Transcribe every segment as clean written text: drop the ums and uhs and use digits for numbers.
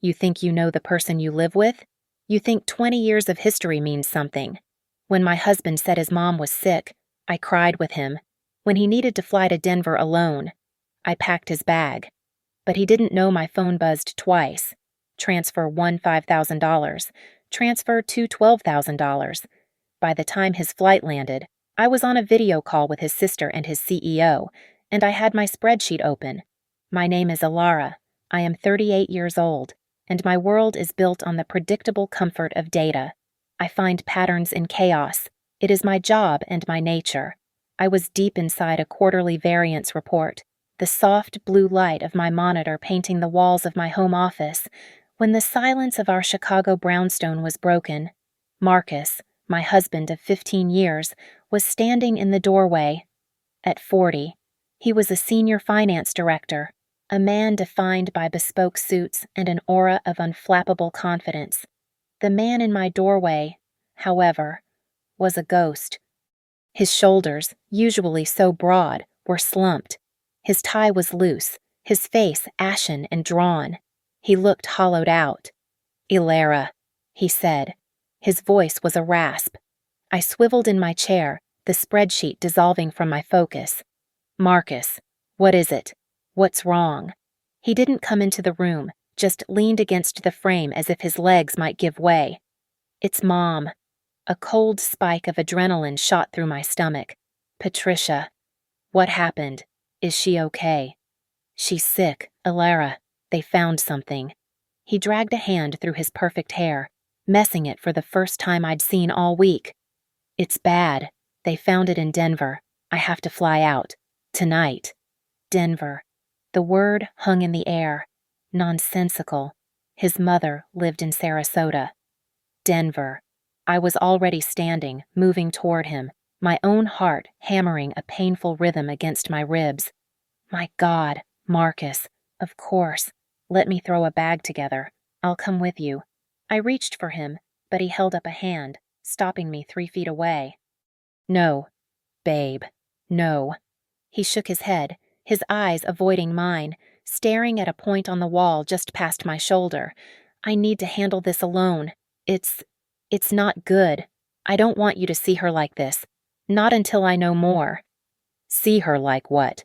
You think you know the person you live with? You think 20 years of history means something. When my husband said his mom was sick, I cried with him. When he needed to fly to Denver alone, I packed his bag. But he didn't know my phone buzzed twice. Transfer one $5,000. Transfer two $12,000. By the time his flight landed, I was on a video call with his sister and his CEO, and I had my spreadsheet open. My name is Alara. I am 38 years old, and my world is built on the predictable comfort of data. I find patterns in chaos. It is my job and my nature. I was deep inside a quarterly variance report, the soft blue light of my monitor painting the walls of my home office, when the silence of our Chicago brownstone was broken. Marcus, my husband of 15 years, was standing in the doorway. At 40, he was a senior finance director, a man defined by bespoke suits and an aura of unflappable confidence. The man in my doorway, however, was a ghost. His shoulders, usually so broad, were slumped. His tie was loose, his face ashen and drawn. He looked hollowed out. "Ilara," he said. His voice was a rasp. I swiveled in my chair, the spreadsheet dissolving from my focus. "Marcus, what is it? What's wrong?" He didn't come into the room, just leaned against the frame as if his legs might give way. "It's Mom." A cold spike of adrenaline shot through my stomach. "Patricia, what happened? Is she okay?" "She's sick, Ilara. They found something." He dragged a hand through his perfect hair, messing it for the first time I'd seen all week. "It's bad. They found it in Denver. I have to fly out. Tonight." Denver. The word hung in the air. Nonsensical. His mother lived in Sarasota. Denver. I was already standing, moving toward him, my own heart hammering a painful rhythm against my ribs. "My God, Marcus, of course. Let me throw a bag together. I'll come with you." I reached for him, but he held up a hand, stopping me 3 feet away. "No, babe, no." He shook his head, his eyes avoiding mine, staring at a point on the wall just past my shoulder. "I need to handle this alone. It's not good. I don't want you to see her like this. Not until I know more." "See her like what?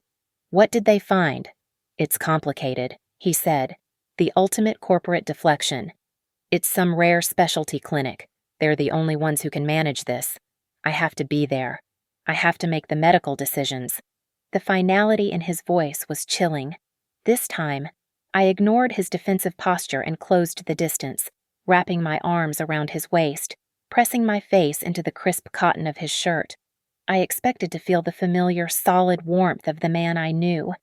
What did they find?" "It's complicated," he said. "The ultimate corporate deflection. It's some rare specialty clinic. They're the only ones who can manage this. I have to be there. I have to make the medical decisions." The finality in his voice was chilling. This time, I ignored his defensive posture and closed the distance, wrapping my arms around his waist, pressing my face into the crisp cotton of his shirt. I expected to feel the familiar, solid warmth of the man I knew.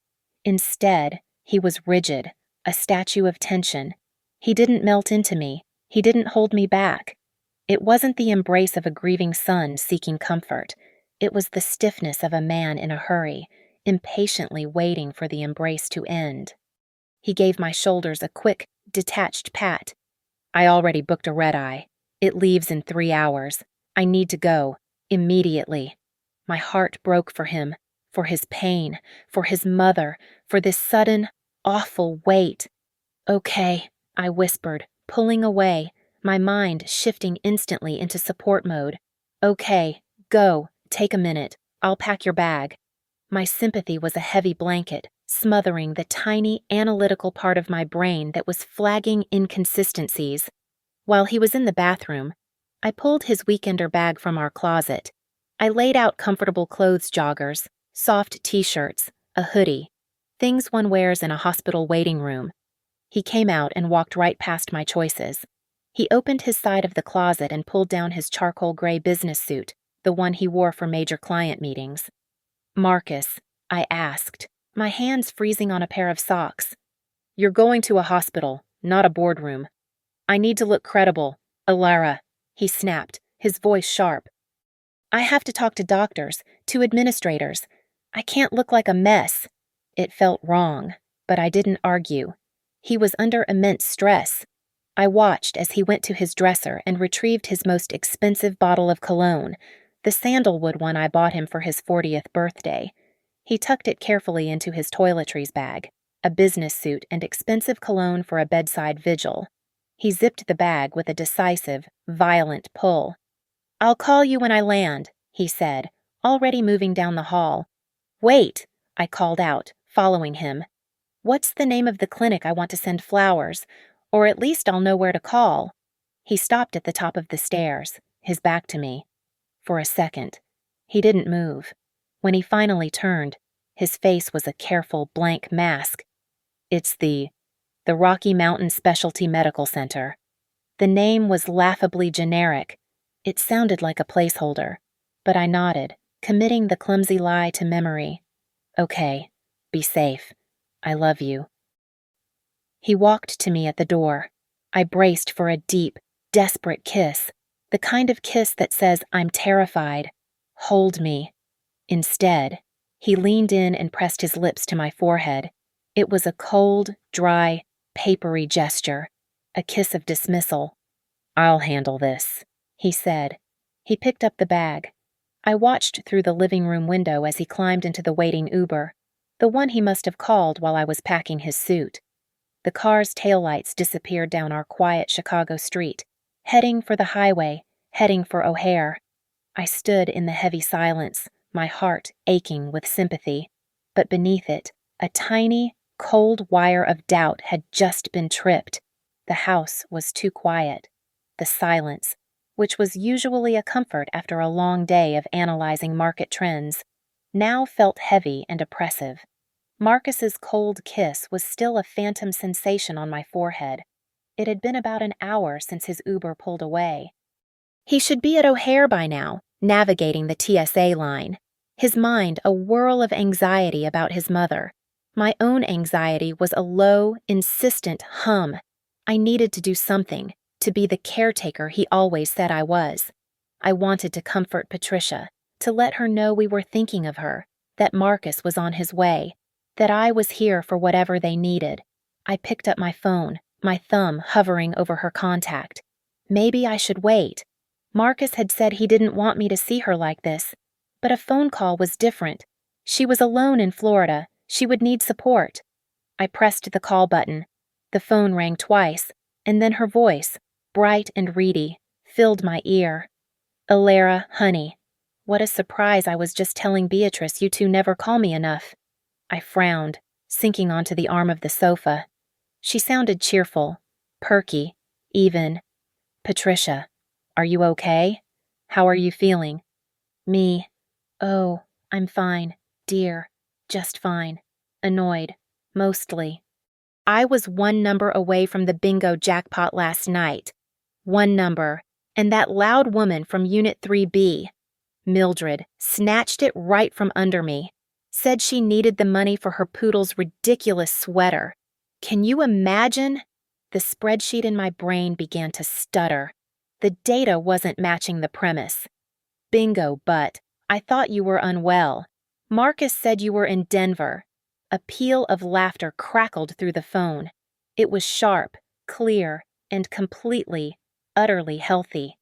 Instead, he was rigid, a statue of tension. He didn't melt into me. He didn't hold me back. It wasn't the embrace of a grieving son seeking comfort. It was the stiffness of a man in a hurry, impatiently waiting for the embrace to end. He gave my shoulders a quick, detached pat. "I already booked a red-eye. It leaves in 3 hours. I need to go, immediately." My heart broke for him, for his pain, for his mother, for this sudden, awful weight. "Okay," I whispered, pulling away, my mind shifting instantly into support mode. "Okay, go, take a minute. I'll pack your bag." My sympathy was a heavy blanket, smothering the tiny, analytical part of my brain that was flagging inconsistencies. While he was in the bathroom, I pulled his weekender bag from our closet. I laid out comfortable clothes joggers, soft t-shirts, a hoodie, things one wears in a hospital waiting room. He came out and walked right past my choices. He opened his side of the closet and pulled down his charcoal gray business suit, the one he wore for major client meetings. "Marcus," I asked, my hands freezing on a pair of socks. "You're going to a hospital, not a boardroom." "I need to look credible. Ilara," he snapped, his voice sharp. "I have to talk to doctors, to administrators. I can't look like a mess." It felt wrong, but I didn't argue. He was under immense stress. I watched as he went to his dresser and retrieved his most expensive bottle of cologne, the sandalwood one I bought him for his 40th birthday. He tucked it carefully into his toiletries bag. a business suit and expensive cologne for a bedside vigil. He zipped the bag with a decisive, violent pull. "I'll call you when I land," he said, already moving down the hall. "Wait," I called out, following him. "What's the name of the clinic I want to send flowers? Or at least I'll know where to call." He stopped at the top of the stairs, his back to me. For a second, he didn't move. When he finally turned, his face was a careful, blank mask. "It's the Rocky Mountain Specialty Medical Center." The name was laughably generic. It sounded like a placeholder, but I nodded, committing the clumsy lie to memory. "Okay, be safe. I love you." He walked to me at the door. I braced for a deep, desperate kiss, the kind of kiss that says I'm terrified. "Hold me." Instead, he leaned in and pressed his lips to my forehead. It was a cold, dry, papery gesture, a kiss of dismissal. "I'll handle this," he said. He picked up the bag. I watched through the living room window as he climbed into the waiting Uber, the one he must have called while I was packing his suit. The car's taillights disappeared down our quiet Chicago street, heading for the highway, heading for O'Hare. I stood in the heavy silence, my heart aching with sympathy, but beneath it, a tiny, cold wire of doubt had just been tripped. The house was too quiet. The silence, which was usually a comfort after a long day of analyzing market trends, now felt heavy and oppressive. Marcus's cold kiss was still a phantom sensation on my forehead. It had been about an hour since his Uber pulled away. He should be at O'Hare by now, navigating the TSA line. His mind a whirl of anxiety about his mother. My own anxiety was a low, insistent hum. I needed to do something, to be the caretaker he always said I was. I wanted to comfort Patricia, to let her know we were thinking of her, that Marcus was on his way, that I was here for whatever they needed. I picked up my phone, my thumb hovering over her contact. Maybe I should wait. Marcus had said he didn't want me to see her like this, but a phone call was different. She was alone in Florida. She would need support. I pressed the call button. The phone rang twice, and then her voice, bright and reedy, filled my ear. "Alara, honey. What a surprise I was just telling Beatrice you two never call me enough." I frowned, sinking onto the arm of the sofa. She sounded cheerful, perky, even. "Patricia, are you okay? How are you feeling?" "Me. Oh, I'm fine, dear. Just fine. Annoyed. Mostly. I was one number away from the bingo jackpot last night. One number, and that loud woman from Unit 3B, Mildred, snatched it right from under me. Said she needed the money for her poodle's ridiculous sweater. Can you imagine? The spreadsheet in my brain began to stutter. The data wasn't matching the premise. "Bingo, but I thought you were unwell. Marcus said you were in Denver." A peal of laughter crackled through the phone. It was sharp, clear, and completely, utterly healthy.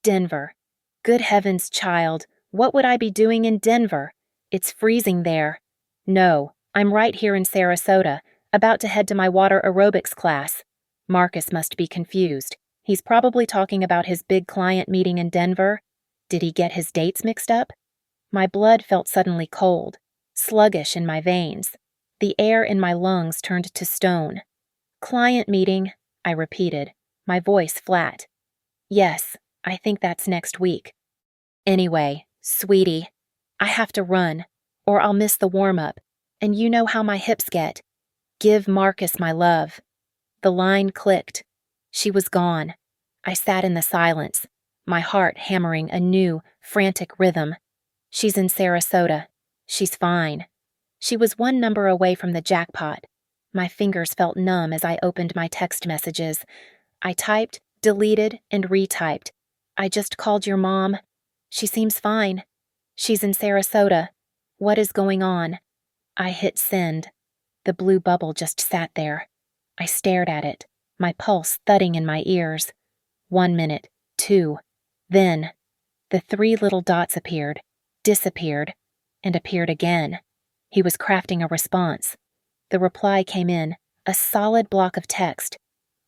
Denver. Good heavens, child, what would I be doing in Denver? It's freezing there. No, I'm right here in Sarasota, about to head to my water aerobics class. Marcus must be confused. He's probably talking about his big client meeting in Denver. Did he get his dates mixed up? My blood felt suddenly cold, sluggish in my veins. The air in my lungs turned to stone. "Client meeting," I repeated, my voice flat. "Yes, I think that's next week. Anyway, sweetie, I have to run, or I'll miss the warm-up, and you know how my hips get. Give Marcus my love." The line clicked. She was gone. I sat in the silence, my heart hammering a new, frantic rhythm. She's in Sarasota. She's fine. She was one number away from the jackpot. My fingers felt numb as I opened my text messages. I typed, deleted, and retyped. "I just called your mom. She seems fine. She's in Sarasota. What is going on?" I hit send. The blue bubble just sat there. I stared at it, my pulse thudding in my ears. 1 minute, 2. Then, the 3 little dots appeared, disappeared, and appeared again. He was crafting a response. The reply came in, a solid block of text.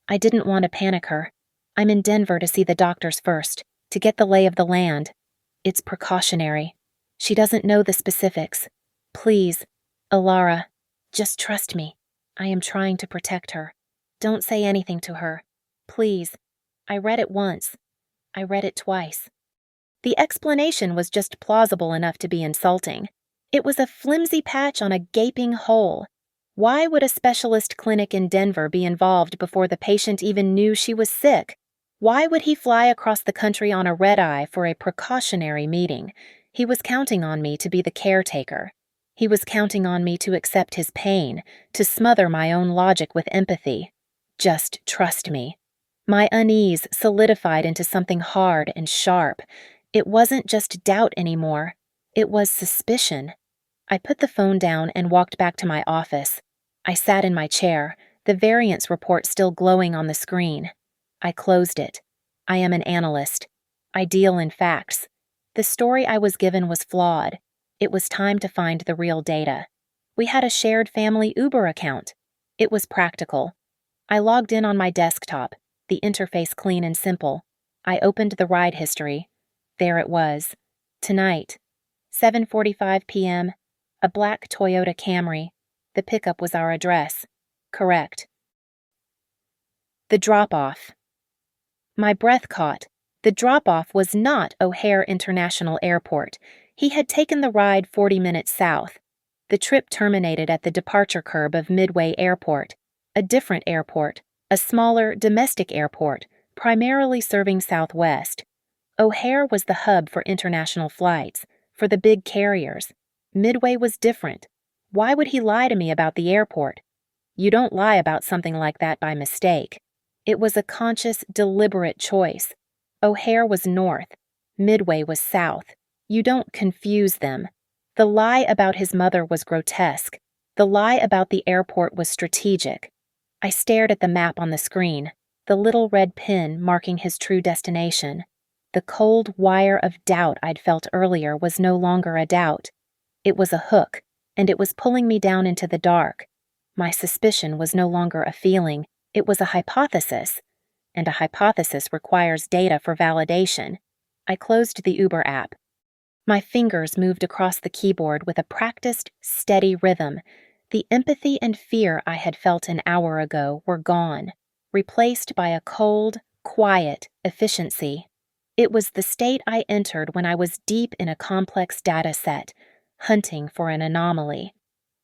I didn't want to panic her. I'm in Denver to see the doctors first, to get the lay of the land. It's precautionary. She doesn't know the specifics. Please, Alara, just trust me. I am trying to protect her. Don't say anything to her. Please. I read it once. I read it twice. The explanation was just plausible enough to be insulting. It was a flimsy patch on a gaping hole. Why would a specialist clinic in Denver be involved before the patient even knew she was sick? Why would he fly across the country on a red-eye for a precautionary meeting? He was counting on me to be the caretaker. He was counting on me to accept his pain, to smother my own logic with empathy. Just trust me. My unease solidified into something hard and sharp. It wasn't just doubt anymore. It was suspicion. I put the phone down and walked back to my office. I sat in my chair, the variance report still glowing on the screen. I closed it. I am an analyst. I deal in facts. The story I was given was flawed. It was time to find the real data. We had a shared family Uber account. It was practical. I logged in on my desktop, the interface clean and simple. I opened the ride history. There it was. Tonight, 7:45 p.m., a black Toyota Camry. The pickup was our address. Correct. The drop-off. My breath caught. The drop-off was not O'Hare International Airport. He had taken the ride 40 minutes south. The trip terminated at the departure curb of Midway Airport, a different airport, a smaller domestic airport, primarily serving Southwest. O'Hare was the hub for international flights, for the big carriers. Midway was different. Why would he lie to me about the airport? You don't lie about something like that by mistake. It was a conscious, deliberate choice. O'Hare was north. Midway was south. You don't confuse them. The lie about his mother was grotesque. The lie about the airport was strategic. I stared at the map on the screen, the little red pin marking his true destination. The cold wire of doubt I'd felt earlier was no longer a doubt. It was a hook, and it was pulling me down into the dark. My suspicion was no longer a feeling, it was a hypothesis. And a hypothesis requires data for validation. I closed the Uber app. My fingers moved across the keyboard with a practiced, steady rhythm. The empathy and fear I had felt an hour ago were gone, replaced by a cold, quiet efficiency. It was the state I entered when I was deep in a complex data set, hunting for an anomaly.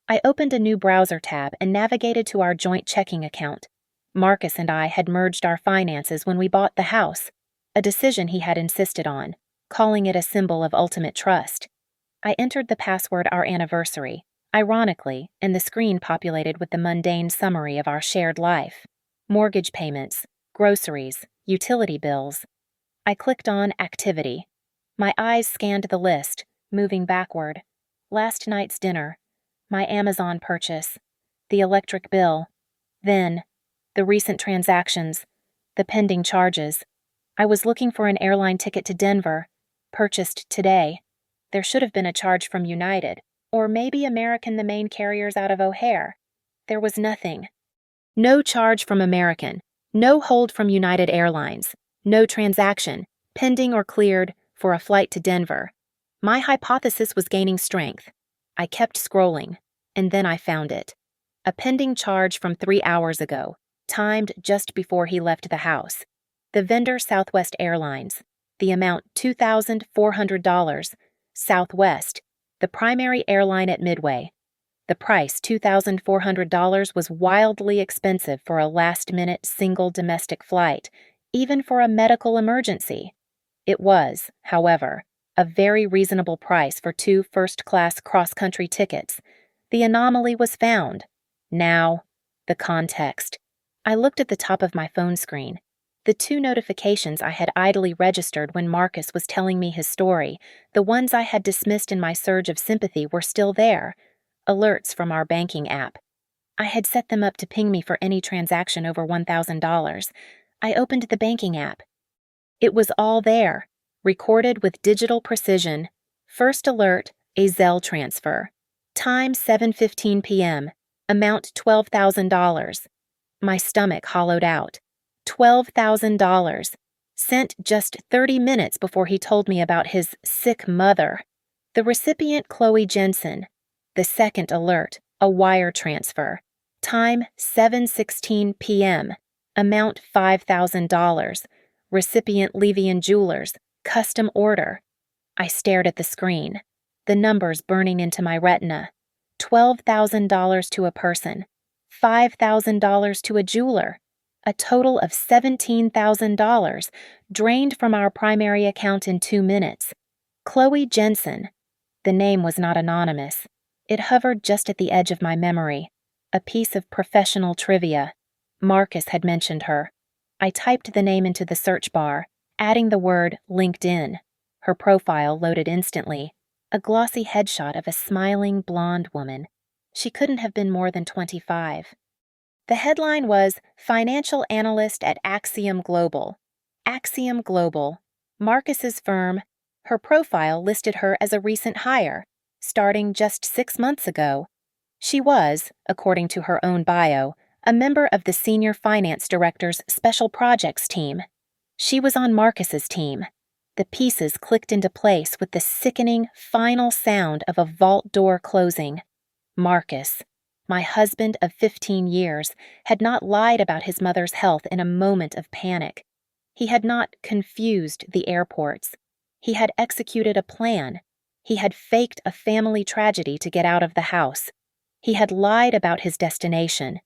I opened a new browser tab and navigated to our joint checking account. Marcus and I had merged our finances when we bought the house, a decision he had insisted on, calling it a symbol of ultimate trust. I entered the password our anniversary, ironically, and the screen populated with the mundane summary of our shared life. Mortgage payments, groceries, utility bills. I clicked on Activity. My eyes scanned the list, moving backward. Last night's dinner, my Amazon purchase, the electric bill, then the recent transactions, the pending charges. I was looking for an airline ticket to Denver, purchased today. There should have been a charge from United, or maybe American, the main carriers out of O'Hare. There was nothing. No charge from American, no hold from United Airlines, no transaction, pending or cleared, for a flight to Denver. My hypothesis was gaining strength. I kept scrolling, and then I found it. A pending charge from 3 hours ago, timed just before he left the house. The vendor Southwest Airlines. The amount $2,400. Southwest, the primary airline at Midway. The price, $2,400, was wildly expensive for a last-minute single domestic flight, even for a medical emergency. It was, however, a very reasonable price for 2 first-class cross-country tickets. The anomaly was found. Now, the context. I looked at the top of my phone screen. The 2 notifications I had idly registered when Marcus was telling me his story, the ones I had dismissed in my surge of sympathy, were still there. Alerts from our banking app. I had set them up to ping me for any transaction over $1,000. I opened the banking app. It was all there, recorded with digital precision. First alert, a Zelle transfer. Time 7:15 p.m. Amount $12,000. My stomach hollowed out. $12,000. Sent just 30 minutes before he told me about his sick mother. The recipient, Chloe Jensen. The second alert, a wire transfer. Time 7:16 p.m. Amount $5,000. Recipient, Levian Jewelers. Custom order. I stared at the screen, the numbers burning into my retina. $12,000 to a person, $5,000 to a jeweler, a total of $17,000 drained from our primary account in 2 minutes. Chloe Jensen. The name was not anonymous. It hovered just at the edge of my memory, a piece of professional trivia. Marcus had mentioned her. I typed the name into the search bar, adding the word LinkedIn. Her profile loaded instantly. A glossy headshot of a smiling blonde woman. She couldn't have been more than 25. The headline was Financial Analyst at Axiom Global. Axiom Global. Marcus's firm. Her profile listed her as a recent hire, starting just 6 months ago. She was, according to her own bio, a member of the Senior Finance Director's Special Projects team. She was on Marcus's team. The pieces clicked into place with the sickening, final sound of a vault door closing. Marcus, my husband of 15 years, had not lied about his mother's health in a moment of panic. He had not confused the airports. He had executed a plan. He had faked a family tragedy to get out of the house. He had lied about his destination.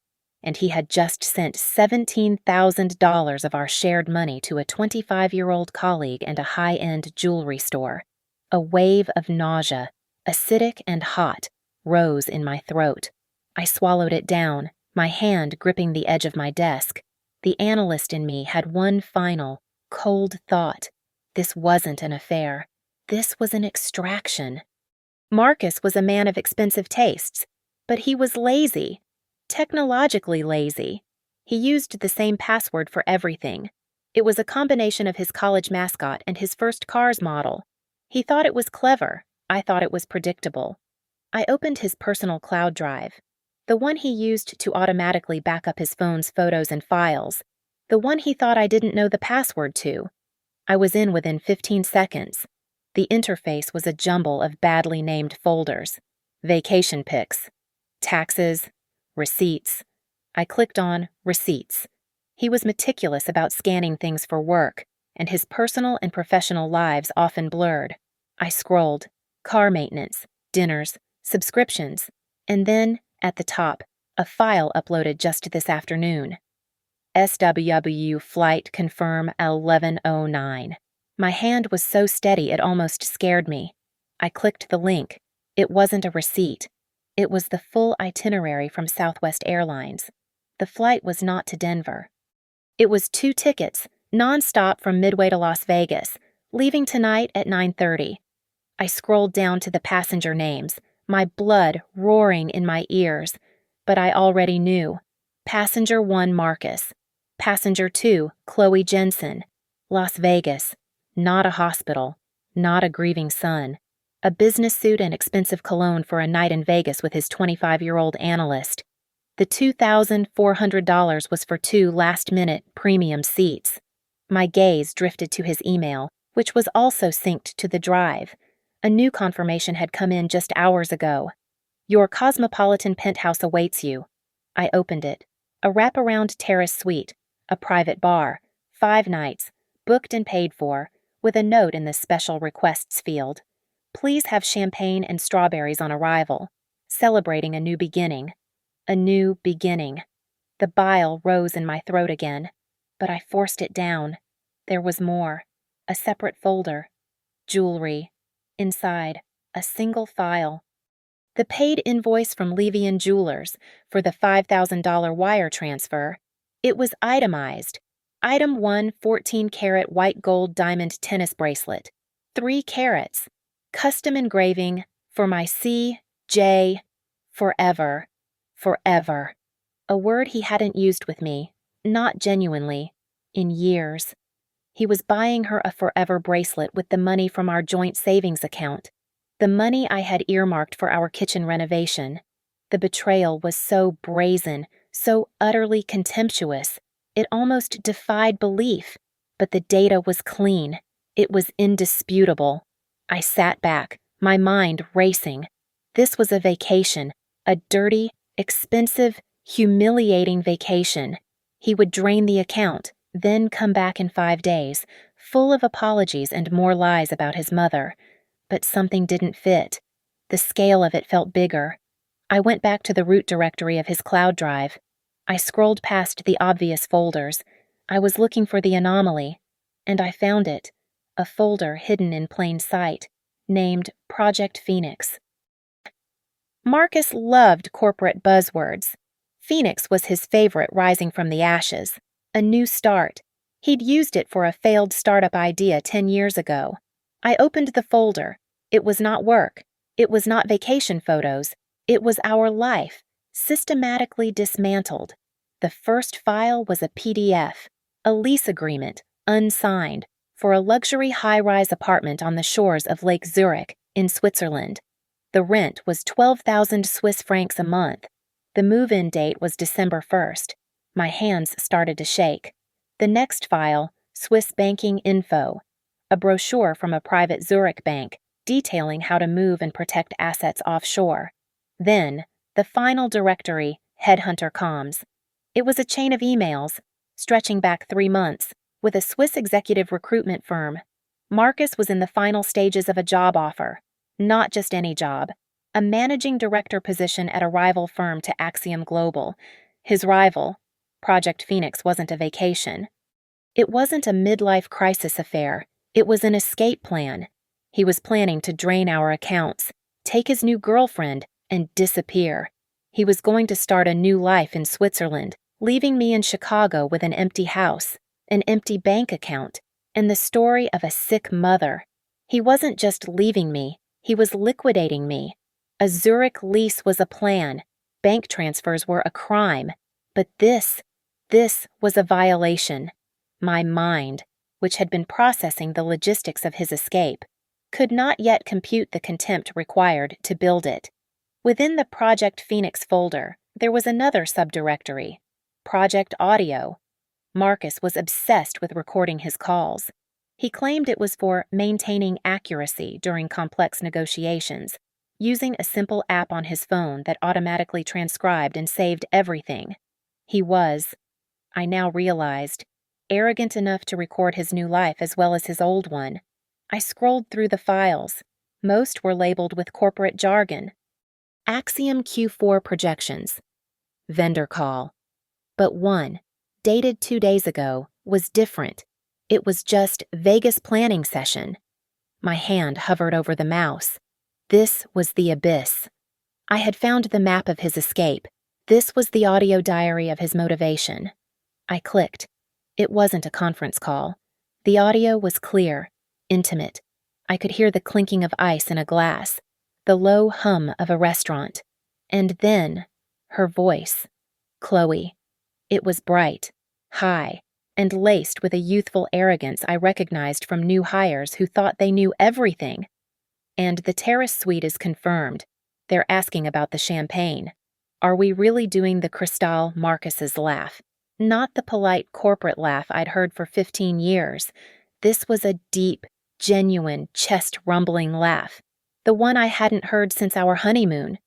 And he had just sent $17,000 of our shared money to a 25-year-old colleague and a high-end jewelry store. A wave of nausea, acidic and hot, rose in my throat. I swallowed it down, my hand gripping the edge of my desk. The analyst in me had one final, cold thought. This wasn't an affair. This was an extraction. Marcus was a man of expensive tastes, but he was lazy. Technologically lazy. He used the same password for everything. It was a combination of his college mascot and his first car's model. He thought it was clever. I thought it was predictable. I opened his personal cloud drive, the one he used to automatically back up his phone's photos and files, the one he thought I didn't know the password to. I was in within 15 seconds. The interface was a jumble of badly named folders. Vacation pics. Taxes. Receipts. I clicked on Receipts. He was meticulous about scanning things for work, and his personal and professional lives often blurred. I scrolled. Car maintenance, dinners, subscriptions, and then, at the top, a file uploaded just this afternoon. SWW flight confirm 1109. My hand was so steady it almost scared me. I clicked the link. It wasn't a receipt. It was the full itinerary from Southwest Airlines. The flight was not to Denver. It was 2 tickets, non-stop from Midway to Las Vegas, leaving tonight at 9:30. I scrolled down to the passenger names, my blood roaring in my ears, but I already knew. Passenger 1 Marcus. Passenger 2 Chloe Jensen. Las Vegas. Not a hospital. Not a grieving son. A business suit and expensive cologne for a night in Vegas with his 25-year-old analyst. The $2,400 was for 2 last-minute premium seats. My gaze drifted to his email, which was also synced to the drive. A new confirmation had come in just hours ago. Your cosmopolitan penthouse awaits you. I opened it. A wraparound terrace suite, a private bar, 5 nights, booked and paid for, with a note in the special requests field. Please have champagne and strawberries on arrival, celebrating a new beginning. A new beginning. The bile rose in my throat again, but I forced it down. There was more. A separate folder. Jewelry. Inside, a single file. The paid invoice from Levian Jewelers for the $5,000 wire transfer. It was itemized. Item 1, 14-carat white gold diamond tennis bracelet. 3 carats. Custom engraving for my C.J. Forever. Forever. A word he hadn't used with me, not genuinely, in years. He was buying her a forever bracelet with the money from our joint savings account, the money I had earmarked for our kitchen renovation. The betrayal was so brazen, so utterly contemptuous. It almost defied belief. But the data was clean. It was indisputable. I sat back, my mind racing. This was a vacation, a dirty, expensive, humiliating vacation. He would drain the account, then come back in 5 days, full of apologies and more lies about his mother. But something didn't fit. The scale of it felt bigger. I went back to the root directory of his cloud drive. I scrolled past the obvious folders. I was looking for the anomaly, and I found it, a folder hidden in plain sight, named Project Phoenix. Marcus loved corporate buzzwords. Phoenix was his favorite, rising from the ashes. A new start. He'd used it for a failed startup idea 10 years ago. I opened the folder. It was not work. It was not vacation photos. It was our life, systematically dismantled. The first file was a PDF, a lease agreement, unsigned, for a luxury high-rise apartment on the shores of Lake Zurich, in Switzerland. The rent was 12,000 Swiss francs a month. The move-in date was December 1st. My hands started to shake. The next file, Swiss banking info, a brochure from a private Zurich bank detailing how to move and protect assets offshore. Then, the final directory, Headhunter Comms. It was a chain of emails, stretching back 3 months, with a Swiss executive recruitment firm. Marcus was in the final stages of a job offer. Not just any job. A managing director position at a rival firm to Axiom Global. His rival, Project Phoenix, wasn't a vacation. It wasn't a midlife crisis affair. It was an escape plan. He was planning to drain our accounts, take his new girlfriend, and disappear. He was going to start a new life in Switzerland, leaving me in Chicago with an empty house, an empty bank account, and the story of a sick mother. He wasn't just leaving me, he was liquidating me. A Zurich lease was a plan. Bank transfers were a crime. But this was a violation. My mind, which had been processing the logistics of his escape, could not yet compute the contempt required to build it. Within the Project Phoenix folder, there was another subdirectory, Project Audio. Marcus was obsessed with recording his calls. He claimed it was for maintaining accuracy during complex negotiations, using a simple app on his phone that automatically transcribed and saved everything. He was, I now realized, arrogant enough to record his new life as well as his old one. I scrolled through the files. Most were labeled with corporate jargon. Axiom Q4 projections. Vendor call. But one, dated 2 days ago, was different. It was just Vegas planning session. My hand hovered over the mouse. This was the abyss. I had found the map of his escape. This was the audio diary of his motivation. I clicked. It wasn't a conference call. The audio was clear, intimate. I could hear the clinking of ice in a glass, the low hum of a restaurant. And then, her voice. Chloe. It was bright, high, and laced with a youthful arrogance I recognized from new hires who thought they knew everything. And the terrace suite is confirmed. They're asking about the champagne. Are we really doing the Cristal Marcus's laugh? Not the polite corporate laugh I'd heard for 15 years. This was a deep, genuine, chest-rumbling laugh. The one I hadn't heard since our honeymoon.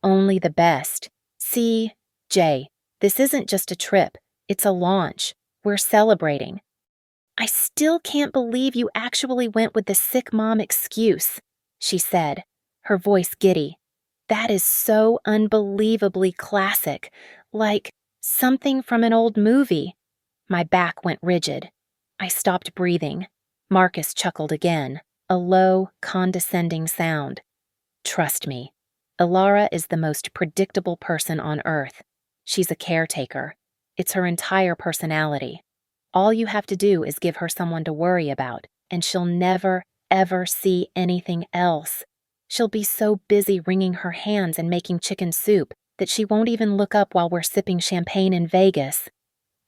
Only the best. See, Jay, this isn't just a trip. It's a launch. We're celebrating. I still can't believe you actually went with the sick mom excuse, she said, her voice giddy. That is so unbelievably classic, like something from an old movie. My back went rigid. I stopped breathing. Marcus chuckled again, a low, condescending sound. Trust me, Ilara is the most predictable person on earth. She's a caretaker. It's her entire personality. All you have to do is give her someone to worry about, and she'll never, ever see anything else. She'll be so busy wringing her hands and making chicken soup that she won't even look up while we're sipping champagne in Vegas.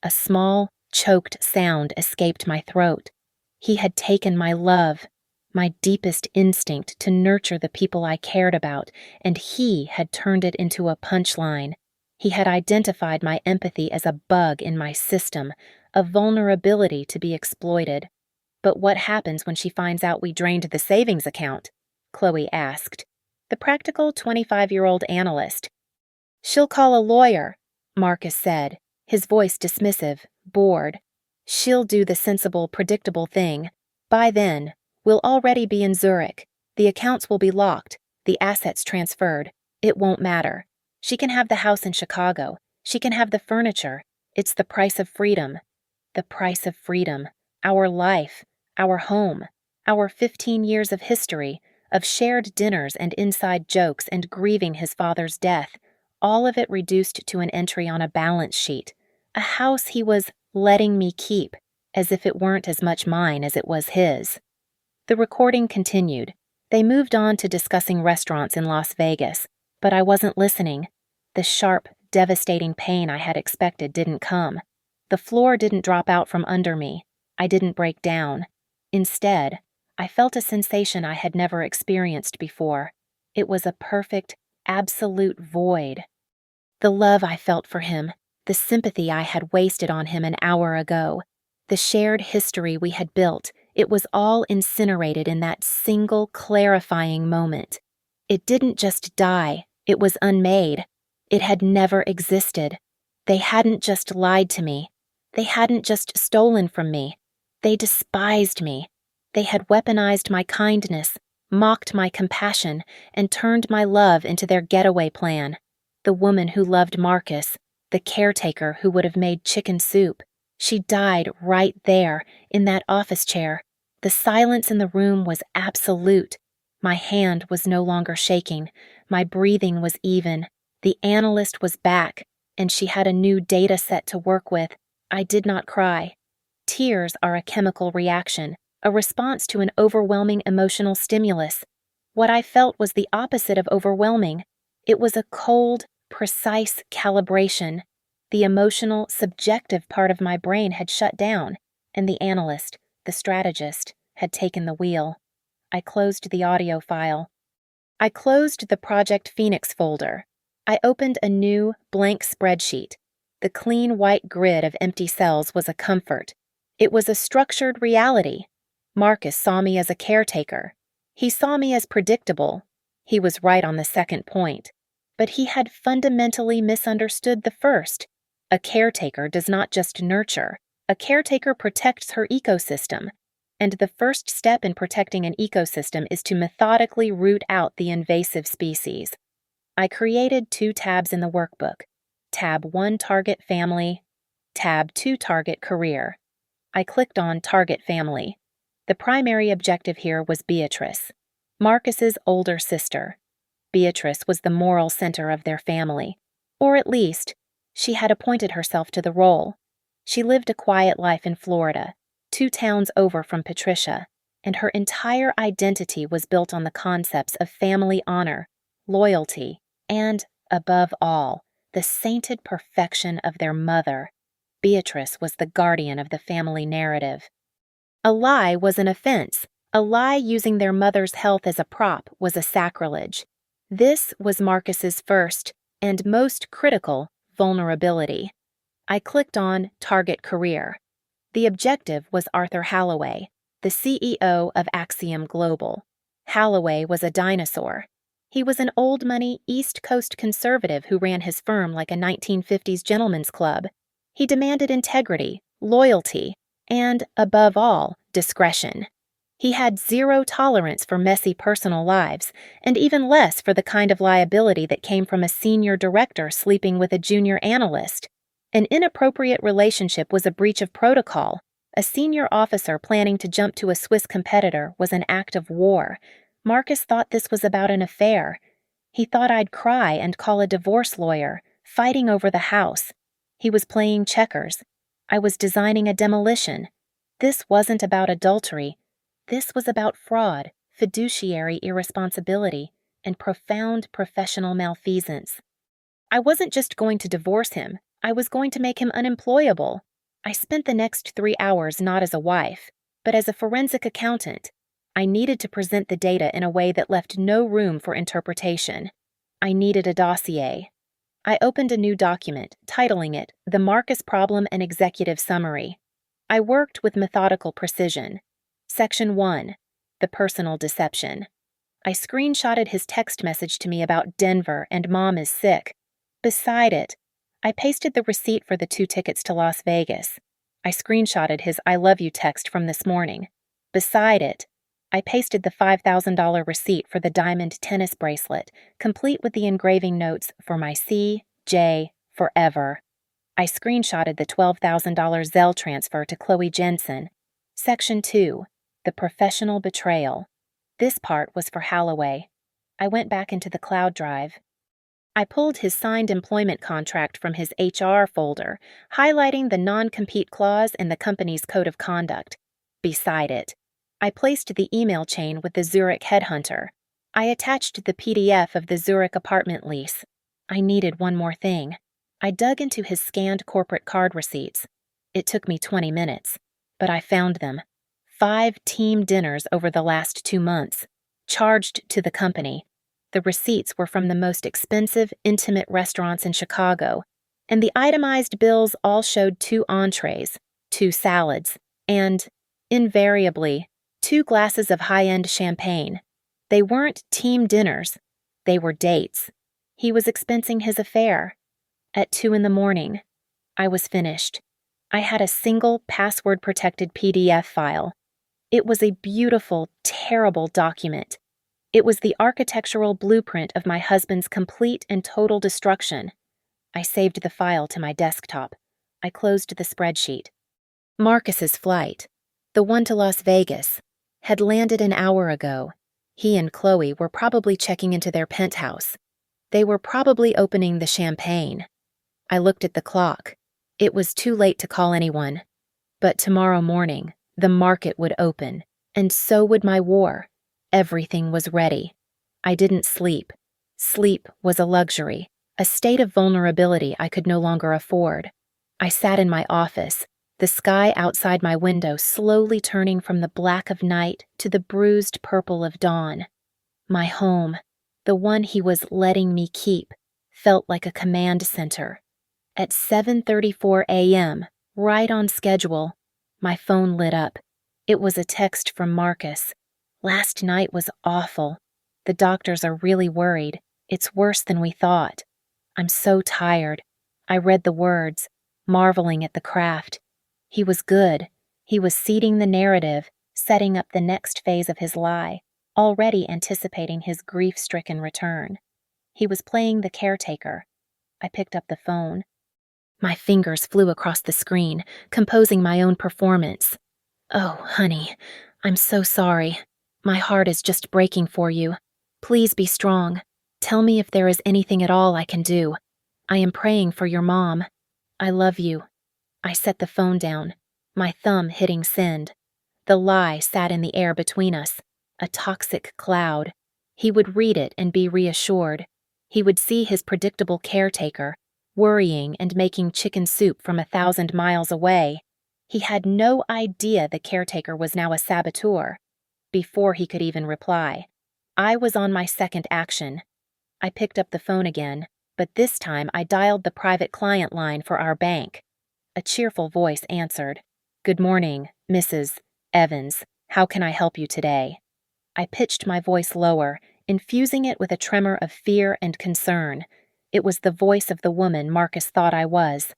A small, choked sound escaped my throat. He had taken my love. my deepest instinct to nurture the people I cared about, and he had turned it into a punchline. He had identified my empathy as a bug in my system, a vulnerability to be exploited. But what happens when she finds out we drained the savings account? Chloe asked. The practical 25-year-old analyst. She'll call a lawyer, Marcus said, his voice dismissive, bored. She'll do the sensible, predictable thing. By then, we'll already be in Zurich. The accounts will be locked, the assets transferred. It won't matter. She can have the house in Chicago. She can have the furniture. It's the price of freedom. The price of freedom. Our life. Our home. Our 15 years of history, of shared dinners and inside jokes and grieving his father's death. All of it reduced to an entry on a balance sheet. A house he was letting me keep, as if it weren't as much mine as it was his. The recording continued. They moved on to discussing restaurants in Las Vegas, but I wasn't listening. The sharp, devastating pain I had expected didn't come. The floor didn't drop out from under me. I didn't break down. Instead, I felt a sensation I had never experienced before. It was a perfect, absolute void. The love I felt for him, the sympathy I had wasted on him an hour ago, the shared history we had built, it was all incinerated in that single clarifying moment. It didn't just die, it was unmade. It had never existed. They hadn't just lied to me. They hadn't just stolen from me. They despised me. They had weaponized my kindness, mocked my compassion, and turned my love into their getaway plan. The woman who loved Marcus, the caretaker who would have made chicken soup, she died right there, in that office chair. The silence in the room was absolute. My hand was no longer shaking. My breathing was even. The analyst was back, and she had a new data set to work with. I did not cry. Tears are a chemical reaction, a response to an overwhelming emotional stimulus. What I felt was the opposite of overwhelming. It was a cold, precise calibration. The emotional, subjective part of my brain had shut down, and the analyst, the strategist, had taken the wheel. I closed the audio file. I closed the Project Phoenix folder. I opened a new, blank spreadsheet. The clean white grid of empty cells was a comfort. It was a structured reality. Marcus saw me as a caretaker. He saw me as predictable. He was right on the second point. But he had fundamentally misunderstood the first. A caretaker does not just nurture. A caretaker protects her ecosystem. And the first step in protecting an ecosystem is to methodically root out the invasive species. I created 2 tabs in the workbook. Tab 1 Target Family, Tab 2 Target Career. I clicked on Target Family. The primary objective here was Beatrice, Marcus's older sister. Beatrice was the moral center of their family, or at least, she had appointed herself to the role. She lived a quiet life in Florida, 2 towns over from Patricia, and her entire identity was built on the concepts of family honor, loyalty, and, above all, the sainted perfection of their mother. Beatrice was the guardian of the family narrative. A lie was an offense. A lie using their mother's health as a prop was a sacrilege. This was Marcus's first, and most critical, vulnerability. I clicked on Target Career. The objective was Arthur Halloway, the CEO of Axiom Global. Halloway was a dinosaur. He was an old-money East Coast conservative who ran his firm like a 1950s gentleman's club. He demanded integrity, loyalty, and, above all, discretion. He had zero tolerance for messy personal lives, and even less for the kind of liability that came from a senior director sleeping with a junior analyst. An inappropriate relationship was a breach of protocol. A senior officer planning to jump to a Swiss competitor was an act of war. Marcus thought this was about an affair. He thought I'd cry and call a divorce lawyer, fighting over the house. He was playing checkers. I was designing a demolition. This wasn't about adultery. This was about fraud, fiduciary irresponsibility, and profound professional malfeasance. I wasn't just going to divorce him. I was going to make him unemployable. I spent the next 3 hours not as a wife, but as a forensic accountant. I needed to present the data in a way that left no room for interpretation. I needed a dossier. I opened a new document, titling it The Marcus Problem and Executive Summary. I worked with methodical precision. Section 1. The Personal Deception. I screenshotted his text message to me about Denver and Mom is sick. Beside it, I pasted the receipt for the 2 tickets to Las Vegas. I screenshotted his I love you text from this morning. Beside it, I pasted the $5,000 receipt for the diamond tennis bracelet, complete with the engraving notes for my C.J. forever. I screenshotted the $12,000 Zelle transfer to Chloe Jensen. Section 2. The Professional Betrayal. This part was for Holloway. I went back into the cloud drive. I pulled his signed employment contract from his HR folder, highlighting the non-compete clause in the company's code of conduct. Beside it, I placed the email chain with the Zurich headhunter. I attached the PDF of the Zurich apartment lease. I needed one more thing. I dug into his scanned corporate card receipts. It took me 20 minutes, but I found them. 5 team dinners over the last 2 months, charged to the company. The receipts were from the most expensive, intimate restaurants in Chicago, and the itemized bills all showed 2 entrees, 2 salads, and, invariably, 2 glasses of high-end champagne. They weren't team dinners. They were dates. He was expensing his affair. At 2 a.m, I was finished. I had a single password-protected PDF file. It was a beautiful, terrible document. It was the architectural blueprint of my husband's complete and total destruction. I saved the file to my desktop. I closed the spreadsheet. Marcus's flight, the one to Las Vegas, had landed an hour ago. He and Chloe were probably checking into their penthouse. They were probably opening the champagne. I looked at the clock. It was too late to call anyone. But tomorrow morning, the market would open, and so would my war. Everything was ready. I didn't sleep. Sleep was a luxury, a state of vulnerability I could no longer afford. I sat in my office, the sky outside my window slowly turning from the black of night to the bruised purple of dawn. My home, the one he was letting me keep, felt like a command center. At 7:34 a.m., right on schedule, my phone lit up. It was a text from Marcus. Last night was awful. The doctors are really worried. It's worse than we thought. I'm so tired. I read the words, marveling at the craft. He was good. He was seeding the narrative, setting up the next phase of his lie, already anticipating his grief-stricken return. He was playing the caretaker. I picked up the phone. My fingers flew across the screen, composing my own performance. Oh, honey, I'm so sorry. My heart is just breaking for you. Please be strong. Tell me if there is anything at all I can do. I am praying for your mom. I love you. I set the phone down, my thumb hitting send. The lie sat in the air between us, a toxic cloud. He would read it and be reassured. He would see his predictable caretaker, worrying and making chicken soup from 1,000 miles away. He had no idea the caretaker was now a saboteur. Before he could even reply, I was on my second action. I picked up the phone again, but this time I dialed the private client line for our bank. A cheerful voice answered. Good morning, Mrs. Evans. How can I help you today? I pitched my voice lower, infusing it with a tremor of fear and concern. It was the voice of the woman Marcus thought I was.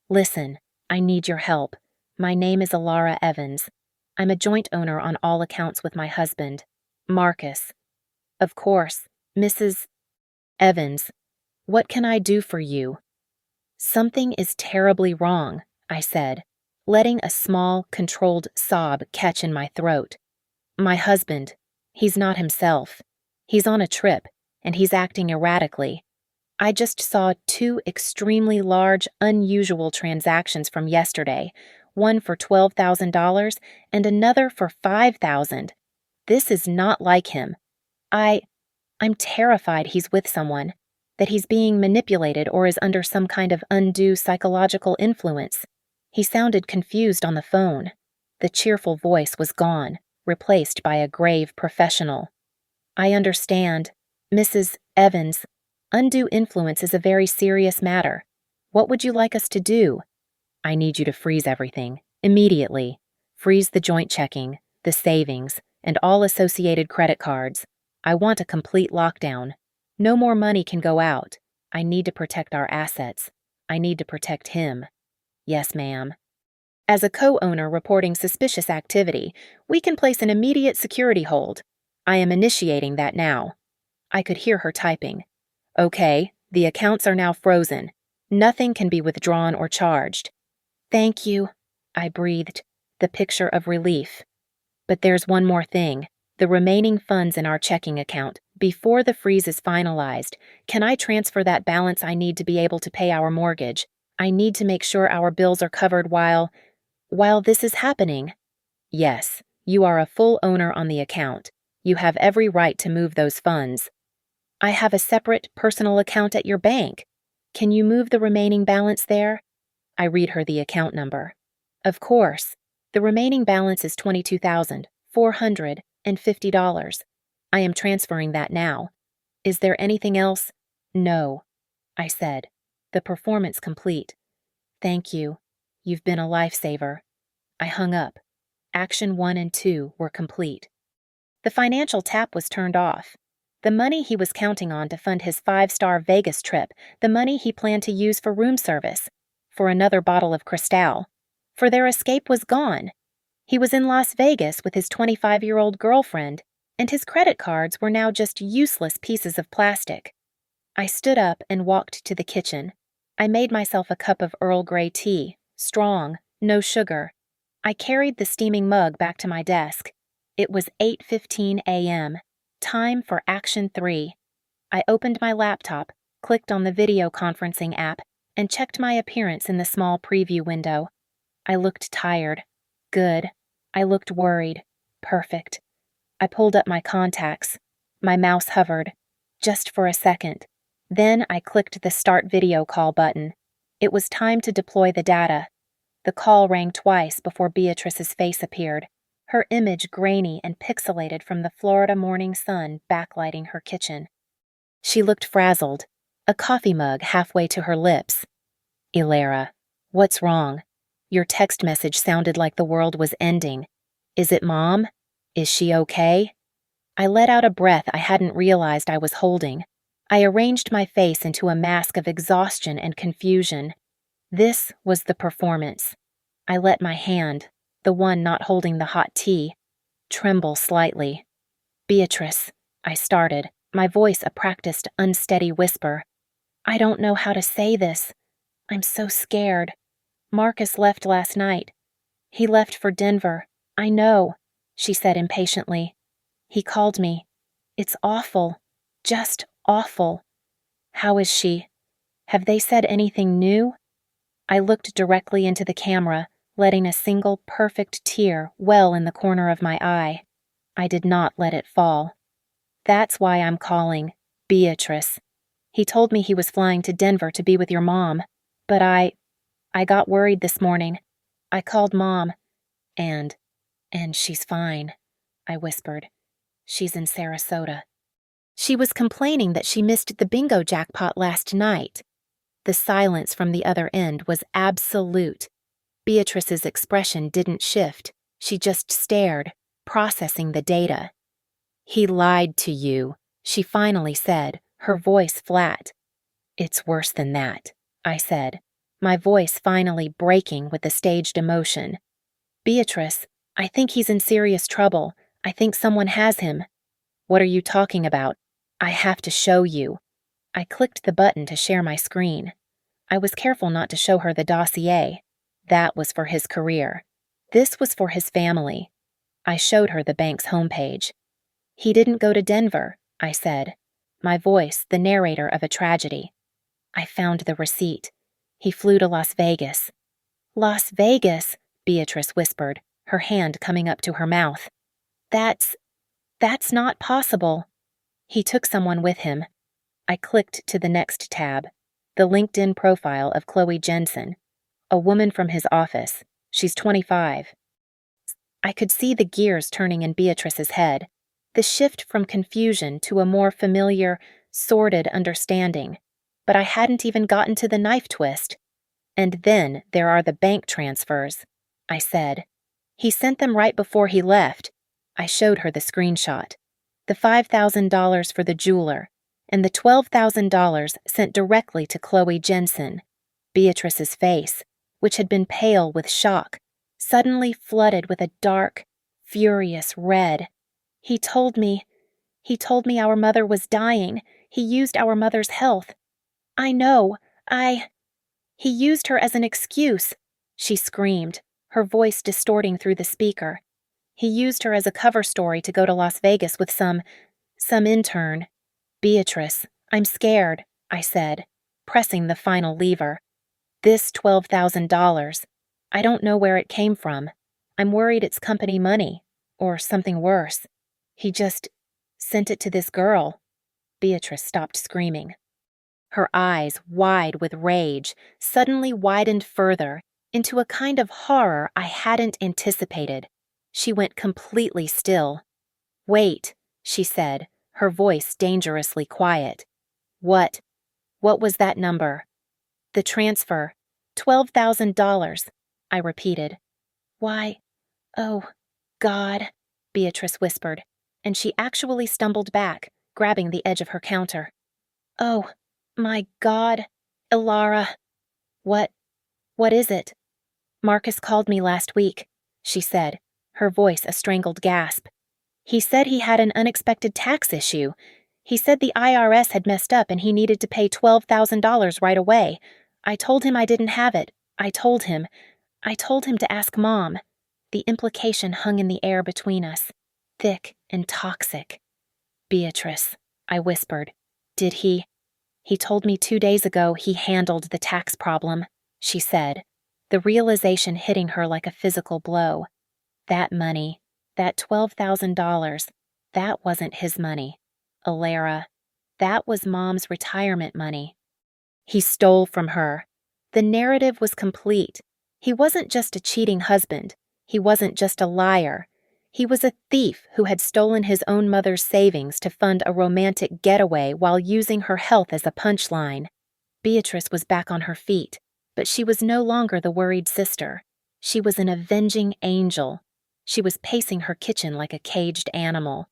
Listen, I need your help. My name is Alara Evans. I'm a joint owner on all accounts with my husband, Marcus. Of course, Mrs. Evans. What can I do for you? Something is terribly wrong, I said, letting a small, controlled sob catch in my throat. My husband, he's not himself. He's on a trip, and he's acting erratically. I just saw 2 extremely large, unusual transactions from yesterday, one for $12,000 and another for $5,000. This is not like him. I'm terrified he's with someone, that he's being manipulated or is under some kind of undue psychological influence. He sounded confused on the phone. The cheerful voice was gone. replaced by a grave professional. I understand, Mrs. Evans. Undue influence is a very serious matter. What would you like us to do? I need you to freeze everything, immediately. Freeze the joint checking, the savings, and all associated credit cards. I want a complete lockdown. No more money can go out. I need to protect our assets. I need to protect him. Yes, ma'am. As a co-owner reporting suspicious activity, we can place an immediate security hold. I am initiating that now. I could hear her typing. Okay, the accounts are now frozen. Nothing can be withdrawn or charged. Thank you, I breathed, the picture of relief. But there's one more thing. The remaining funds in our checking account, before the freeze is finalized, can I transfer that balance I need to be able to pay our mortgage? I need to make sure our bills are covered while this is happening. Yes, you are a full owner on the account. You have every right to move those funds. I have a separate personal account at your bank. Can you move the remaining balance there? I read her the account number. Of course. The remaining balance is $22,450. I am transferring that now. Is there anything else? No, I said. The performance complete. Thank you. You've been a lifesaver. I hung up. Action 1 and 2 were complete. The financial tap was turned off. The money he was counting on to fund his 5-star Vegas trip, the money he planned to use for room service, for another bottle of Cristal, for their escape was gone. He was in Las Vegas with his 25-year-old girlfriend, and his credit cards were now just useless pieces of plastic. I stood up and walked to the kitchen. I made myself a cup of Earl Grey tea, strong, no sugar. I carried the steaming mug back to my desk. It was 8:15 a.m., time for Action 3. I opened my laptop, clicked on the video conferencing app, and checked my appearance in the small preview window. I looked tired. Good. I looked worried. Perfect. I pulled up my contacts. My mouse hovered. Just for a second. Then I clicked the Start Video Call button. It was time to deploy the data. The call rang twice before Beatrice's face appeared, her image grainy and pixelated from the Florida morning sun backlighting her kitchen. She looked frazzled, a coffee mug halfway to her lips. Ilara, what's wrong? Your text message sounded like the world was ending. Is it Mom? Is she okay? I let out a breath I hadn't realized I was holding. I arranged my face into a mask of exhaustion and confusion. This was the performance. I let my hand, the one not holding the hot tea, tremble slightly. Beatrice, I started, my voice a practiced, unsteady whisper. I don't know how to say this. I'm so scared. Marcus left last night. He left for Denver. I know, she said impatiently. He called me. It's awful. Just awful. How is she? Have they said anything new? I looked directly into the camera, letting a single perfect tear well in the corner of my eye. I did not let it fall. That's why I'm calling, Beatrice. He told me he was flying to Denver to be with your mom, but I got worried this morning. I called Mom, and she's fine, I whispered. She's in Sarasota. She was complaining that she missed the bingo jackpot last night. The silence from the other end was absolute. Beatrice's expression didn't shift. She just stared, processing the data. He lied to you, she finally said, her voice flat. It's worse than that, I said, my voice finally breaking with the staged emotion. Beatrice, I think he's in serious trouble. I think someone has him. What are you talking about? I have to show you. I clicked the button to share my screen. I was careful not to show her the dossier. That was for his career. This was for his family. I showed her the bank's homepage. He didn't go to Denver, I said, my voice the narrator of a tragedy. I found the receipt. He flew to Las Vegas. Las Vegas, Beatrice whispered, her hand coming up to her mouth. That's not possible. He took someone with him. I clicked to the next tab, the LinkedIn profile of Chloe Jensen, a woman from his office. She's 25. I could see the gears turning in Beatrice's head, the shift from confusion to a more familiar, sordid understanding. But I hadn't even gotten to the knife twist. And then there are the bank transfers, I said. He sent them right before he left. I showed her the screenshot. The $5,000 for the jeweler, and the $12,000 sent directly to Chloe Jensen. Beatrice's face, which had been pale with shock, suddenly flooded with a dark, furious red. He told me our mother was dying. He used our mother's health. I know, He used her as an excuse, she screamed, her voice distorting through the speaker. He used her as a cover story to go to Las Vegas with some intern. Beatrice, I'm scared, I said, pressing the final lever. This $12,000. I don't know where it came from. I'm worried it's company money, or something worse. He just sent it to this girl. Beatrice stopped screaming. Her eyes, wide with rage, suddenly widened further into a kind of horror I hadn't anticipated. She went completely still. Wait, she said, her voice dangerously quiet. What was that number? The transfer. $12,000, I repeated. Why, oh, God, Beatrice whispered, and she actually stumbled back, grabbing the edge of her counter. Oh, my God, Ilara. What is it? Marcus called me last week, she said, her voice a strangled gasp. He said he had an unexpected tax issue. He said the IRS had messed up and he needed to pay $12,000 right away. I told him I didn't have it. I told him to ask Mom. The implication hung in the air between us, thick and toxic. Beatrice, I whispered. Did he? He told me 2 days ago he handled the tax problem, she said, the realization hitting her like a physical blow. That money, that $12,000, that wasn't his money. Ilara, that was Mom's retirement money. He stole from her. The narrative was complete. He wasn't just a cheating husband. He wasn't just a liar. He was a thief who had stolen his own mother's savings to fund a romantic getaway while using her health as a punchline. Beatrice was back on her feet, but she was no longer the worried sister. She was an avenging angel. She was pacing her kitchen like a caged animal.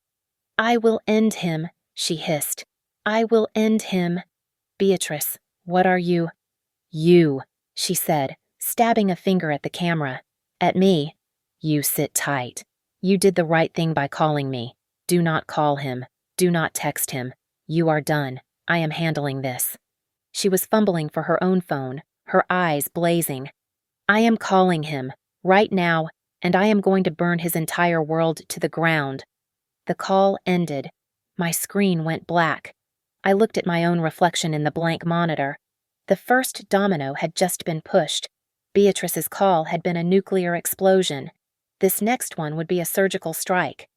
I will end him, she hissed. I will end him. Beatrice, what are you? You, she said, stabbing a finger at the camera. At me. You sit tight. You did the right thing by calling me. Do not call him. Do not text him. You are done. I am handling this. She was fumbling for her own phone, her eyes blazing. I am calling him, right now, and I am going to burn his entire world to the ground. The call ended. My screen went black. I looked at my own reflection in the blank monitor. The first domino had just been pushed. Beatrice's call had been a nuclear explosion. This next one would be a surgical strike.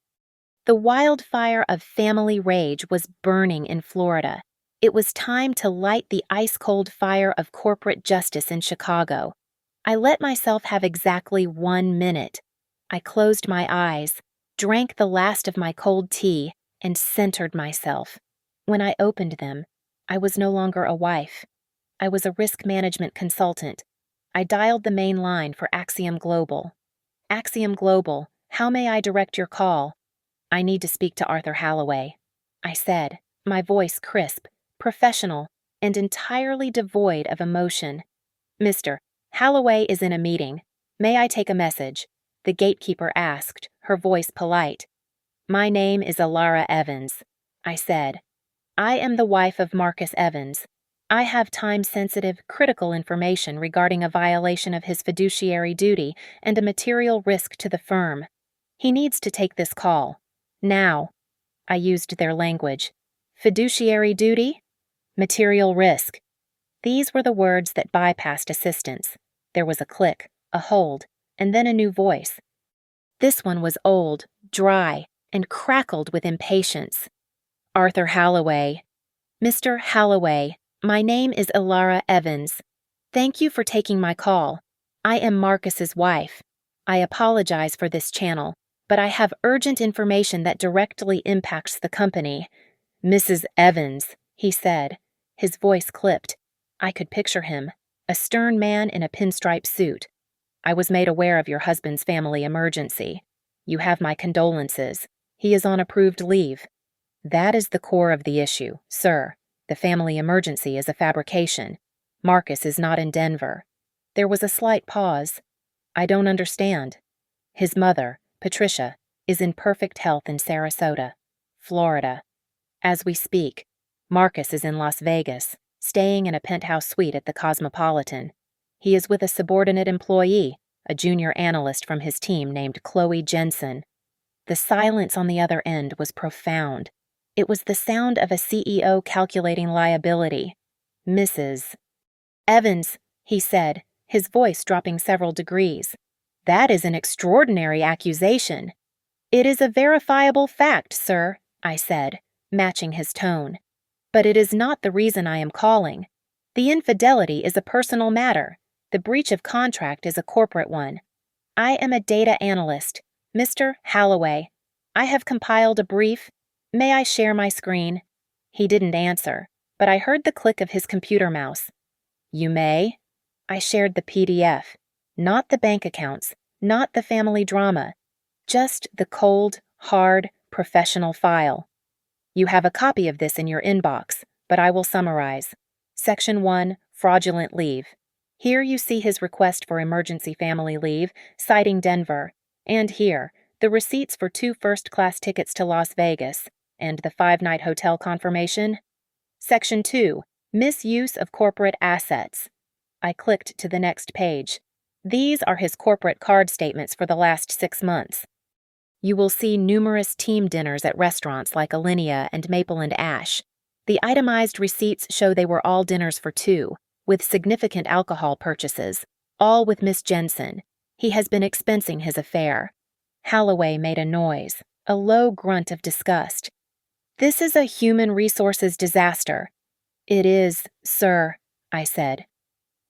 The wildfire of family rage was burning in Florida. It was time to light the ice-cold fire of corporate justice in Chicago. I let myself have exactly 1 minute. I closed my eyes, drank the last of my cold tea, and centered myself. When I opened them, I was no longer a wife. I was a risk management consultant. I dialed the main line for Axiom Global. Axiom Global, how may I direct your call? I need to speak to Arthur Halloway, I said, my voice crisp, professional, and entirely devoid of emotion. Mr. Halloway is in a meeting. May I take a message? The gatekeeper asked, her voice polite. My name is Ilara Evans, I said. I am the wife of Marcus Evans. I have time-sensitive, critical information regarding a violation of his fiduciary duty and a material risk to the firm. He needs to take this call. Now. I used their language. Fiduciary duty? Material risk. These were the words that bypassed assistance. There was a click, a hold, and then a new voice. This one was old, dry, and crackled with impatience. Arthur Halloway. Mr. Halloway, my name is Ilara Evans. Thank you for taking my call. I am Marcus's wife. I apologize for this channel, but I have urgent information that directly impacts the company. Mrs. Evans, he said. His voice clipped. I could picture him, a stern man in a pinstripe suit. I was made aware of your husband's family emergency. You have my condolences. He is on approved leave. That is the core of the issue, sir. The family emergency is a fabrication. Marcus is not in Denver. There was a slight pause. I don't understand. His mother, Patricia, is in perfect health in Sarasota, Florida. As we speak, Marcus is in Las Vegas, staying in a penthouse suite at the Cosmopolitan. He is with a subordinate employee, a junior analyst from his team named Chloe Jensen. The silence on the other end was profound. It was the sound of a CEO calculating liability. Mrs. Evans, he said, his voice dropping several degrees. That is an extraordinary accusation. It is a verifiable fact, sir, I said, matching his tone. But it is not the reason I am calling. The infidelity is a personal matter. The breach of contract is a corporate one. I am a data analyst, Mr. Halloway. I have compiled a brief. May I share my screen? He didn't answer, but I heard the click of his computer mouse. You may. I shared the PDF, not the bank accounts, not the family drama, just the cold, hard, professional file. You have a copy of this in your inbox, but I will summarize. Section 1, Fraudulent Leave. Here you see his request for emergency family leave, citing Denver, and here, the receipts for 2 first-class tickets to Las Vegas, and the 5-night hotel confirmation. Section 2, Misuse of Corporate Assets. I clicked to the next page. These are his corporate card statements for the last 6 months. You will see numerous team dinners at restaurants like Alinea and Maple and Ash. The itemized receipts show they were all dinners for 2, with significant alcohol purchases, all with Miss Jensen. He has been expensing his affair. Halloway made a noise, a low grunt of disgust. This is a human resources disaster. It is, sir, I said.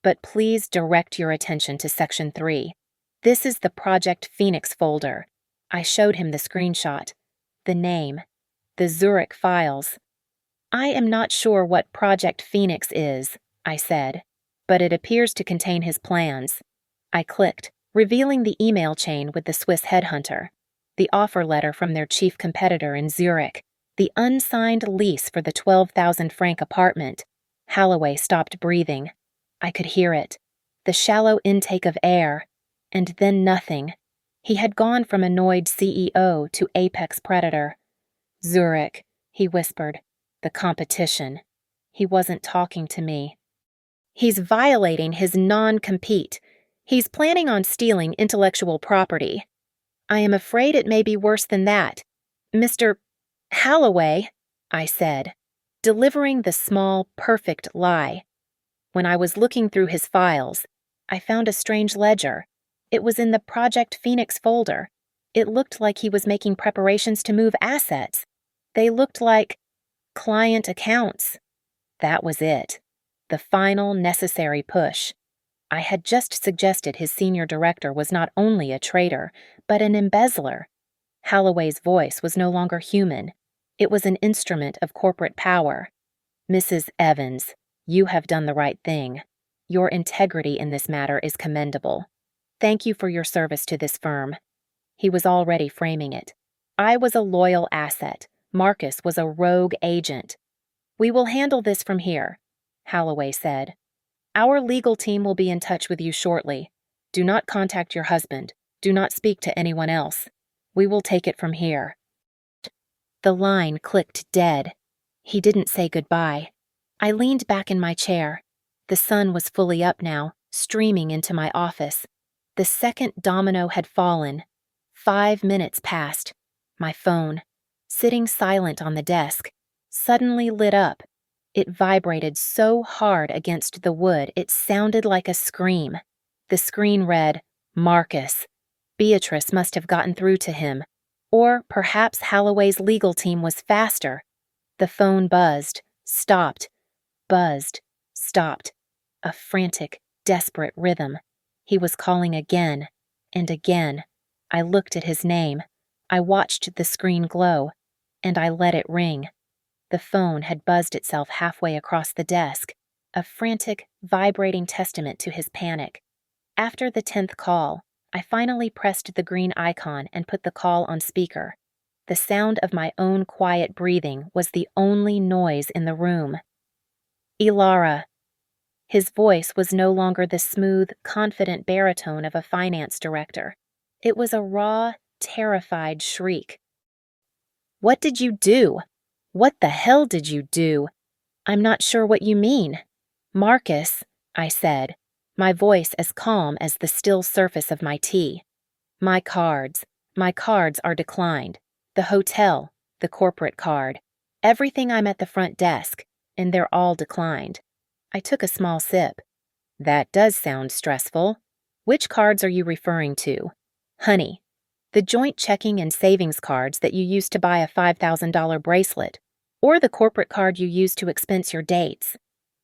But please direct your attention to Section 3. This is the Project Phoenix folder. I showed him the screenshot, the name, the Zurich files. I am not sure what Project Phoenix is, I said, but it appears to contain his plans. I clicked, revealing the email chain with the Swiss headhunter, the offer letter from their chief competitor in Zurich, the unsigned lease for the 12,000-franc apartment. Halloway stopped breathing. I could hear it, the shallow intake of air, and then nothing. He had gone from annoyed CEO to apex predator. Zurich, he whispered. The competition. He wasn't talking to me. He's violating his non-compete. He's planning on stealing intellectual property. I am afraid it may be worse than that. Mr. Halloway, I said, delivering the small, perfect lie. When I was looking through his files, I found a strange ledger. It was in the Project Phoenix folder. It looked like he was making preparations to move assets. They looked like client accounts. That was it. The final necessary push. I had just suggested his senior director was not only a traitor, but an embezzler. Halloway's voice was no longer human. It was an instrument of corporate power. Mrs. Evans, you have done the right thing. Your integrity in this matter is commendable. Thank you for your service to this firm. He was already framing it. I was a loyal asset. Marcus was a rogue agent. We will handle this from here, Halloway said. Our legal team will be in touch with you shortly. Do not contact your husband. Do not speak to anyone else. We will take it from here. The line clicked dead. He didn't say goodbye. I leaned back in my chair. The sun was fully up now, streaming into my office. The second domino had fallen. 5 minutes passed. My phone, sitting silent on the desk, suddenly lit up. It vibrated so hard against the wood it sounded like a scream. The screen read, Marcus. Beatrice must have gotten through to him. Or perhaps Halloway's legal team was faster. The phone buzzed, stopped, buzzed, stopped. A frantic, desperate rhythm. He was calling again and again. I looked at his name. I watched the screen glow, and I let it ring. The phone had buzzed itself halfway across the desk, a frantic, vibrating testament to his panic. After the 10th call, I finally pressed the green icon and put the call on speaker. The sound of my own quiet breathing was the only noise in the room. Ilara. His voice was no longer the smooth, confident baritone of a finance director. It was a raw, terrified shriek. What did you do? What the hell did you do? I'm not sure what you mean. Marcus, I said, my voice as calm as the still surface of my tea. My cards are declined. The hotel, the corporate card, everything. I'm at the front desk, and they're all declined. I took a small sip. That does sound stressful. Which cards are you referring to? Honey, the joint checking and savings cards that you used to buy a $5,000 bracelet, or the corporate card you used to expense your dates.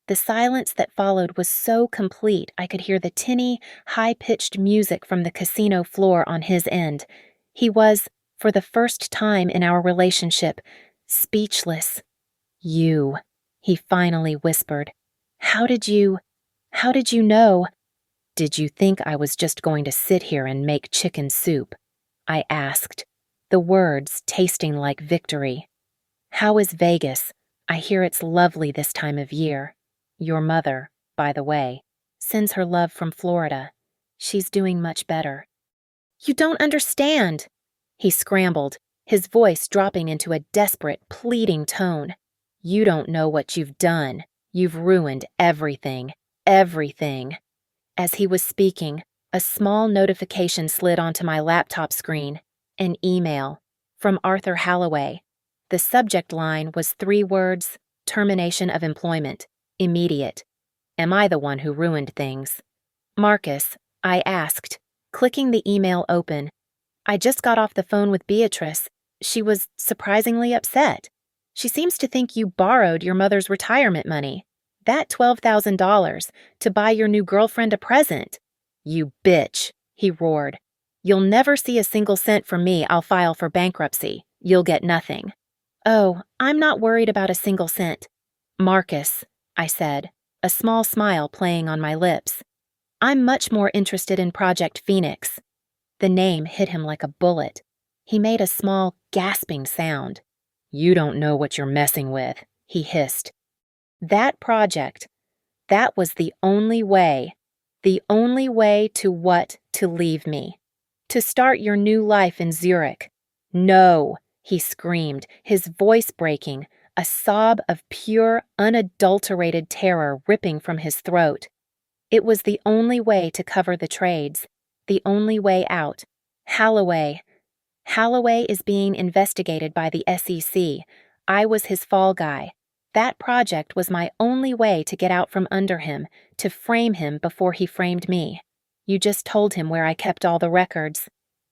The silence that followed was so complete I could hear the tinny, high-pitched music from the casino floor on his end. He was, for the first time in our relationship, speechless. You, he finally whispered. How did you know? Did you think I was just going to sit here and make chicken soup? I asked, the words tasting like victory. How is Vegas? I hear it's lovely this time of year. Your mother, by the way, sends her love from Florida. She's doing much better. You don't understand. He scrambled, his voice dropping into a desperate, pleading tone. You don't know what you've done. You've ruined everything. Everything. As he was speaking, a small notification slid onto my laptop screen. An email from Arthur Halloway. The subject line was 3 words, termination of employment, immediate. Am I the one who ruined things? Marcus, I asked, clicking the email open. I just got off the phone with Beatrice. She was surprisingly upset. She seems to think you borrowed your mother's retirement money. That $12,000 to buy your new girlfriend a present. You bitch, he roared. You'll never see a single cent from me. I'll file for bankruptcy. You'll get nothing. Oh, I'm not worried about a single cent. Marcus, I said, a small smile playing on my lips. I'm much more interested in Project Phoenix. The name hit him like a bullet. He made a small, gasping sound. You don't know what you're messing with, he hissed. That project, that was the only way to leave me. To start your new life in Zurich. No, he screamed, his voice breaking, a sob of pure, unadulterated terror ripping from his throat. It was the only way to cover the trades, the only way out. Halloway is being investigated by the SEC. I was his fall guy. That project was my only way to get out from under him, to frame him before he framed me. You just told him where I kept all the records.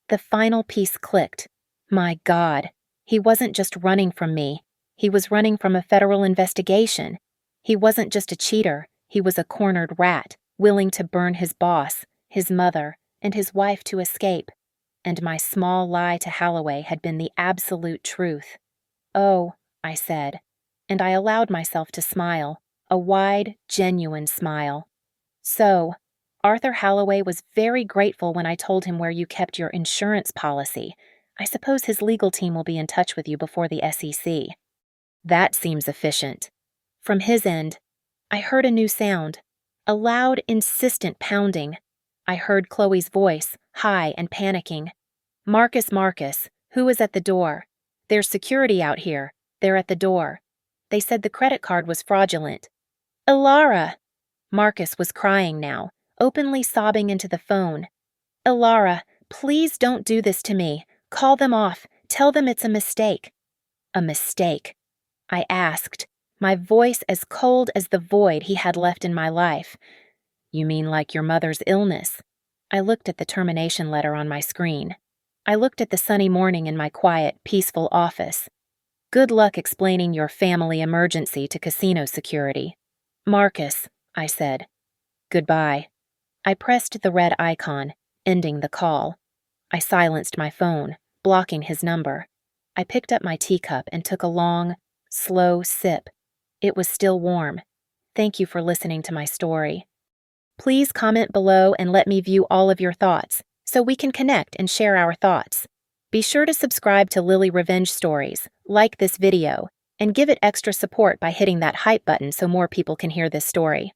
The final piece clicked. My God, he wasn't just running from me. He was running from a federal investigation. He wasn't just a cheater. He was a cornered rat, willing to burn his boss, his mother, and his wife to escape. And my small lie to Halloway had been the absolute truth. Oh, I said, and I allowed myself to smile, a wide, genuine smile. So, Arthur Halloway was very grateful when I told him where you kept your insurance policy. I suppose his legal team will be in touch with you before the SEC. That seems efficient. From his end, I heard a new sound, a loud, insistent pounding. I heard Chloe's voice, high and panicking. Marcus, who is at the door? There's security out here. They're at the door. They said the credit card was fraudulent. Ilara! Marcus was crying now, openly sobbing into the phone. Ilara, please don't do this to me. Call them off. Tell them it's a mistake. A mistake? I asked, my voice as cold as the void he had left in my life. You mean like your mother's illness? I looked at the termination letter on my screen. I looked at the sunny morning in my quiet, peaceful office. Good luck explaining your family emergency to casino security. Marcus, I said. Goodbye. I pressed the red icon, ending the call. I silenced my phone, blocking his number. I picked up my teacup and took a long, slow sip. It was still warm. Thank you for listening to my story. Please comment below and let me view all of your thoughts so we can connect and share our thoughts. Be sure to subscribe to Lily Revenge Stories, like this video, and give it extra support by hitting that hype button so more people can hear this story.